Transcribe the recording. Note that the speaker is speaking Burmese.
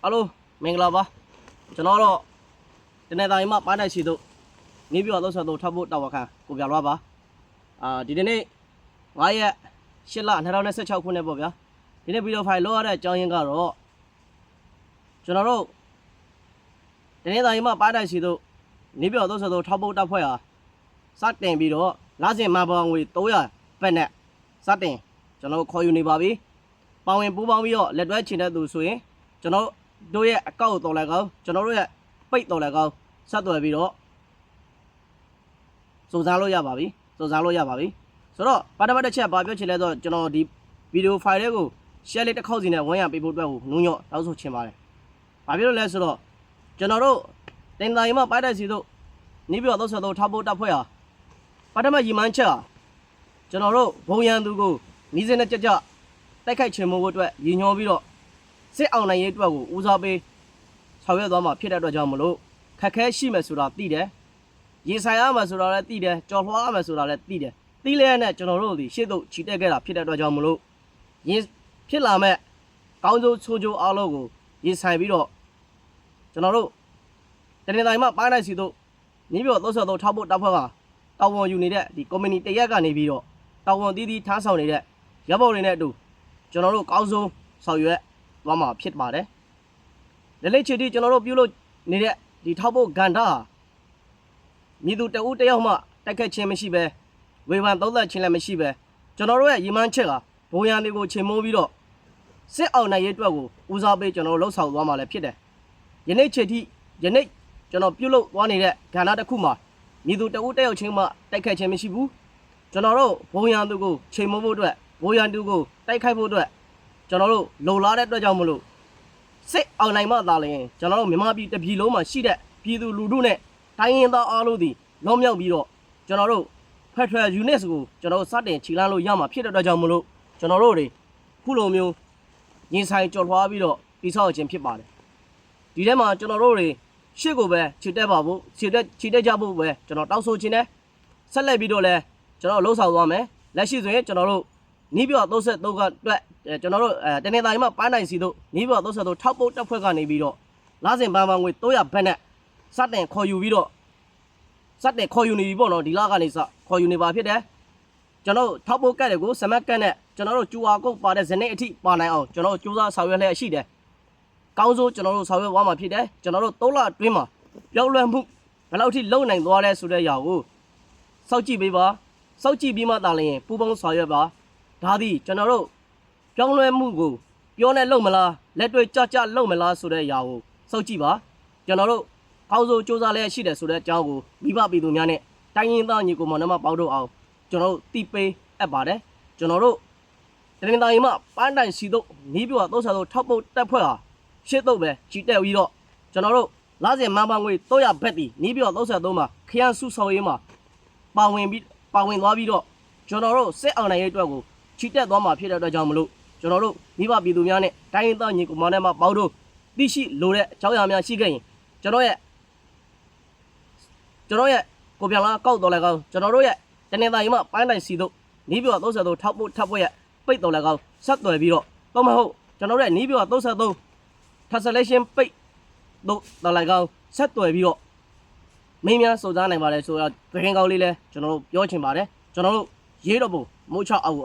Alo, mình là ba. Cho nó đó. Cái này tại mà bán đại sĩ tụ. Ní biểu tôi sẽ tụ tháp bút đầu cả. Của việc lo ba. Đi đến đây. Ngay ạ. Xin lạ thế nào này sẽ chào khuôn này bộ việc. Đi đến video phải lo đây cho những cái rồi. Cho nó đó. Cái này tại mà bán đại sĩ tụ. Ní biểu tôi sẽ tụ tháp bút đầu phải à. Sát tiền bị đó. Lá gì mà bao người tối à. Bên này. Sát tiền. Cho nó khỏiอยู่ในบาบีပေါင်ဝင်ပူပေါင်းပြီးတော့လက်တွဲချင်တဲ့သူဆိုရင်ကျွန်တော်တို့ရဲ့အကောက်တော်လည်းကောင်းကျွန်တော်တို့ရဲ့ပိတ်တော်လည်းကောင်းဆက်သွယ်ပြီးတော့စုံစမ်းလို့ရပါပြီစုံစမ်းလို့ရပါပြီဆိုတော့ပါတပတ်တစ်ချက်ဘာပြောချင်လဲဆိုတော့ကျွန်တော်ဒီဗီဒီယိုဖိုင်လေးကို share လေးတစ်ခေါက်စီနဲ့ဝင်ရပေးဖို့အတွက်ကိုနှုံညော့တောင်းဆိုချင်ပါတယ်ဘာဖြစ်လို့လဲဆိုတော့ကျွန်တော်တို့တင်တိုင်းမှာပိုင်းတိုက်စီတို့နေပြီးတော့ဆက်တော့ထောက်ဖို့တက်ဖွဲ့ဟာပါတပတ်ရီမန်းချက်ဟာကျွန်တော်တို့ဘုံရန်သူကိုနီးစင်းနဲ့ကြကြတိုက်ခိုက်ချင်မှုအတွက်ရည်ညွှန်းပြီးတော့စစ်အောင်နိုင်ရေးအတွက်ကိုဦးစားပေးဆောင်ရွက်သွားမှာဖြစ်တဲ့အတွက်ကြောင့်မလို့ခက်ခဲရှိမယ်ဆိုတာသိတယ်ရေဆိုင်ရမယ်ဆိုတာလည်းသိတယ်ကြော်လွှားရမယ်ဆိုတာလည်းသိတယ်သိလဲနဲ့ကျွန်တော်တို့ဒီရှေ့သို့ခြိတက်ခဲ့တာဖြစ်တဲ့အတွက်ကြောင့်မလို့ရင်ဖြစ်လာမဲ့ကောင်းကျိုးဆိုးကျိုးအားလုံးကိုရေဆိုင်ပြီးတော့ကျွန်တော်တို့တနေ့တိုင်းမှာပိုင်းလိုက်စီတို့ညီပြော33ထောက်ဖို့တပ်ဖွဲ့ကတာဝန်ယူနေတဲ့ဒီ community တရက်ကနေပြီးတော့တာဝန်တီးတီးထားဆောင်နေတဲ့ရပ်ဘော်တွေနဲ့အတူကျွန်တော်တို့ကောင်းဆုံးဆောင်ရွက်သွားမှာဖြစ်ပါတယ်။လက်လက်ချီတီကျွန်တော်တို့ပြုလို့နေတဲ့ဒီထောက်ဖို့ဂန္ဓာမြည်သူတဦးတယောက်မှတိုက်ခတ်ခြင်းမရှိပဲဝေဖန်သုံးသပ်ခြင်းလည်းမရှိပဲကျွန်တော်တို့ရဲ့ရည်မှန်းချက်ကဘုံရန်တွေကိုချိန်မိုးပြီးတော့စစ်အောင်နိုင်ရေးအတွက်ကိုဦးစားပေးကျွန်တော်တို့လှုပ်ဆောင်သွားမှာလည်းဖြစ်တယ်။ယနေ့ချီတီယနေ့ကျွန်တော်ပြုလို့သွားနေတဲ့ဂန္ဓာတစ်ခုမှာမြည်သူတဦးတယောက်ချင်းမှတိုက်ခတ်ခြင်းမရှိဘူး။ကျွန်တော်တို့ဘုံရန်သူကိုချိန်မိုးဖို့အတွက်ဘိုးရန်တူကိုတိုက်ခိုက်ဖို့အတွက်ကျွန်တော်တို့လုံလာတဲ့အတွက်ကြောင့်မလို့စစ်အောင်နိုင်မှသာလျှင်ကျွန်တော်တို့မြန်မာပြည်တပြည်လုံးမှာရှိတဲ့ပြည်သူလူထုနဲ့တိုင်းရင်းသားအားလုံးဒီလုံးမြောက်ပြီးတော့ကျွန်တော်တို့ Federal Unit ကိုကျွန်တော်တို့စတင်ခြိလှမ်းလို့ရမှာဖြစ်တဲ့အတွက်ကြောင့်မလို့ကျွန်တော်တို့တွေခုလိုမျိုးရင်ဆိုင်ကြော်လွှားပြီးတော့တိဆောက်ခြင်းဖြစ်ပါတယ်ဒီထဲမှာကျွန်တော်တို့တွေရှေ့ကိုပဲခြေတက်ပါဖို့ခြေတက်ကြဖို့ပဲကျွန်တော်တောက်ဆိုခြင်းနဲ့ဆက်လက်ပြီးတော့လဲကျွန်တော်လှုပ်ဆောင်သွားမယ်လက်ရှိဆိုရင်ကျွန်တော်တို့နီးပြ33ကအတွက်ကျွန်တော်တို့တနေ့တိုင်းမှာပန်းနိုင်စီတို့နီးပြ33ထောက်ပုတ်တက်ဖွဲ့ကနေပြီးတော့လာစဉ်ပန်းပန်းငွေ300ဘတ်နဲ့စတင်ခေါ်ယူပြီးတော့စတင်ခေါ်ယူနေပြီပေါ့နော်ဒီလကနေစခေါ်ယူနေပါဖြစ်တယ်ကျွန်တော်ထောက်ပုတ်ကတ်တွေကိုစမတ်ကတ်နဲ့ကျွန်တော်တို့ကျူအာကုတ်ပါတဲ့ဇနေ့အထိပါနိုင်အောင်ကျွန်တော်တို့စူးစမ်းဆောင်ရွက်လျက်ရှိတယ်ကောင်းစိုးကျွန်တော်တို့ဆောင်ရွက်သွားမှာဖြစ်တယ်ကျွန်တော်တို့3လအတွင်းမှာပြောင်းလဲမှုဘယ်လောက်ထိလုံနိုင်သွားလဲဆိုတဲ့ຢာကိုစောင့်ကြည့်ပေးပါစောင့်ကြည့်ပြီးမှသာလျှင်ပူပေါင်းဆောင်ရွက်ပါဒါသည်ကျွန်တော်တို့ပြောင်းလဲမှုကိုပြောနဲ့လုံမလားလက်တွေ့ကြလုံမလားဆိုတဲ့အရာကိုစောင့်ကြည့်ပါကျွန်တော်တို့ကောင်းစိုးစူးစမ်းလျက်ရှိတယ်ဆိုတဲ့အကြောင်းကိုမိဘပြည်သူများနဲ့တိုင်းရင်းသားညီကိုမောင်နှမပေါင်းတို့အောင်ကျွန်တော်တို့တီးပေးအပ်ပါတယ်ကျွန်တော်တို့တရင်တိုင်းမှာပန်းတိုင်စီတို့နီးပြ33ထောက်ပုတ်တက်ဖွဲ့ဟာရှစ်တော့ပဲကြီးတက်ပြီးတော့ကျွန်တော်တို့လာစဉ်မန်းပန်းငွေ300ဘတ်တီနီးပြ33မှာခရမ်းစုဆောင်ရေးမှာပါဝင်သွားပြီးတော့ကျွန်တော်တို့စစ်အောင်နိုင်ရေးအတွက်ကိုချီတက်သွားမှာဖြစ်တဲ့အတွက်ကြောင့်မလို့ကျွန်တော်တို့မိဘပြည်သူများနဲ့တိုင်းရင်းသားညီကိုမောင်နှမပေါင်းတို့သိရှိလိုတဲ့အကြောင်းအရာများရှိခဲ့ရင်ကျွန်တော်ရဲ့ကိုပြန်လာကောက်တော်လည်းကောင်းကျွန်တော်တို့ရဲ့တနေ့တိုင်းမှာပန်းတိုင်စီတို့နီးပြ33ထောက်ဖို့ထပ်ဖို့ရဲ့ပိတ်တော်လည်းကောင်းဆက်သွယ်ပြီးတော့မဟုတ်ကျွန်တော်တို့ရဲ့နီးပြ33 translation ပိတ်တို့တော်လည်းကောင်းဆက်သွယ်ပြီးတော့မင်းများစုံစမ်းနိုင်ပါတယ်ဆိုတော့သတင်းကောင်းလေးလဲကျွန်တော်တို့ပြောချင်ပါတယ်ကျွန်တော်တို့ရေးတော့ဖို့မိုးချအောင်